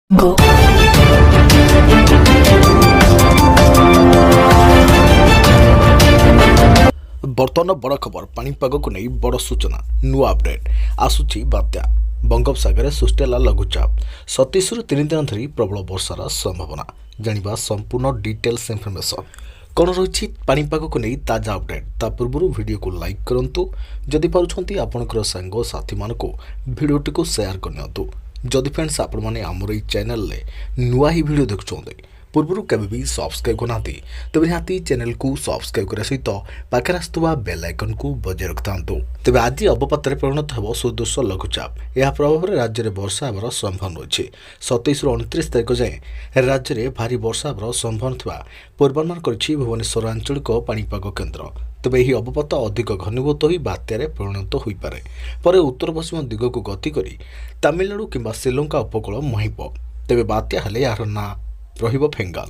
Go. बर्तमान बड़ खबर पाणीपाग को नहीं बड़ सूचना नुआ अपडेट आसुची बात्या बंगोपसागर सृष्टि है लघुचाप 27 रु 3 दिन धरी प्रबल वर्षार संभावना जानिबा संपूर्ण डिटेल्स इनफॉरमेशन कौन रही पाणीपाग को नहीं ताजा अपडेट ता पूर्व वीडियो को लाइक करूँ जदि पार्टी आपंकर सांग साथी मान भिडटी को सेयार करनी जदि फ्रेंड्स आपण मैंने आमर ये चैनल नुआ ही भिड देखुं पूर्व केवे भी सब्सक्राइब करना तेज निहाती चैनल को सब्सक्राइब करने सहित पाखे आसुवा बेल आइकन को बजाय रखता तेज आज अवपात परिणत हो सुदृश लघुचाप यह प्रभाव में राज्य में वर्षा होवर संभावना रही 27 रु 29 तारिख जाए राज्य में भारी वर्षा होवर संभावना पूर्वानुमान कर भुवनेश्वर आंचलिक पाणीपाग केन्द्र तेज यह अवपात अधिक घनीभूत हो बात्यार परिणत हो पारे पर उत्तर पश्चिम दिग को गति कर तमिलनाडु किंबा श्रीलंका उपकूल मुहांब तेज बात्या हेले यार ना रहिबो फेंगाल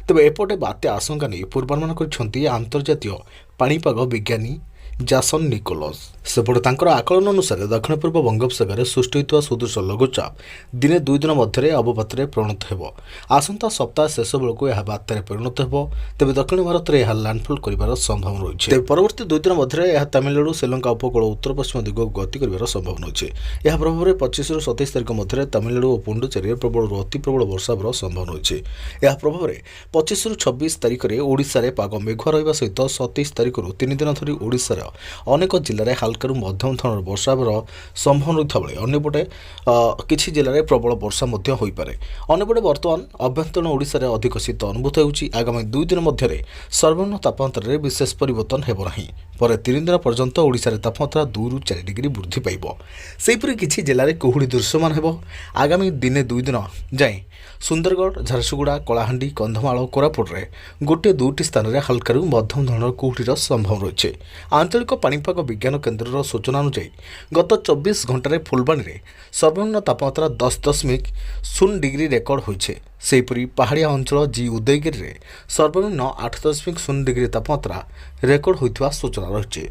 तेज एपटे बात्या आशंका नहीं पूर्वानुमान कर आंतर्जातीय पाणीपाग विज्ञानी जासन निकोलस सेपटे तांकर आकलन अनुसार दक्षिण पूर्व बंगोपसागर सृष्टि होता सुदृश लघुचाप दिने 2 दिन मध्य अवपात परिणत हो आसंता सप्ताह शेष बेलू यह बात्यार परिणत हो तेज दक्षिण भारत में यह लैंडफॉल कर संभावना रही है परवर्ती 2 दिन मध्य यह तमिलनाडु श्रीलंका उपकूल उत्तर पश्चिम दिग को गति कर संभावना अच्छे यह प्रभाव में 25 रु 27 तारिख मध्य तमिलनाडु और पुडुचेरी प्रबल अति प्रबल वर्षा होवर संभावना अच्छे यह प्रभाव में 25 रु 26 तारिख में ओडिशा रे पाग मेघुआ रहा सहित 27 तारिख 3 दिन धरी ओडिशा अनेक जिले हल्का मध्यम धरण वर्षा होवर संभावना रही बेले अंपटे किसी जिले में प्रबल वर्षा हो पारे अंपटे बर्तमान अभ्यंतरण ओडिशा रे अधिक शीत अनुभूत होउछि आगामी 2 दिन मध्य सर्वनिम्न तापमात्रा रे विशेष परिवर्तन हेब नाही पर 3 दिन पर्यंत ओडिशा रे तापमात्रा 2 रु 4 डिग्री वृद्धि पाइब सेहीपरि किछि जिले में कुहुड़ी दृश्यमान हेब आगामी दिने 2 दिन जाए सुंदरगढ़ झारसुगुड़ा कलाहांडी कंधमाल कोरापुट रे गोटे 2टी स्थान में हल्का मध्यम धरण कुहुड़ीर संभावना रही आंचलिक पाणीपाग विज्ञान केन्द्र सूचना अनुसार गत 24 घंटे फुलबाणी में सर्वनिम्न तापमात्रा 10.0 डिग्री रेकर्ड होइछे सेहीपरि पहाड़िया अंचल जी उदयगिरी में सर्वनिम्न 8.0 डिग्री तापमात्रा रेकर्ड होइथिबा सूचना रही।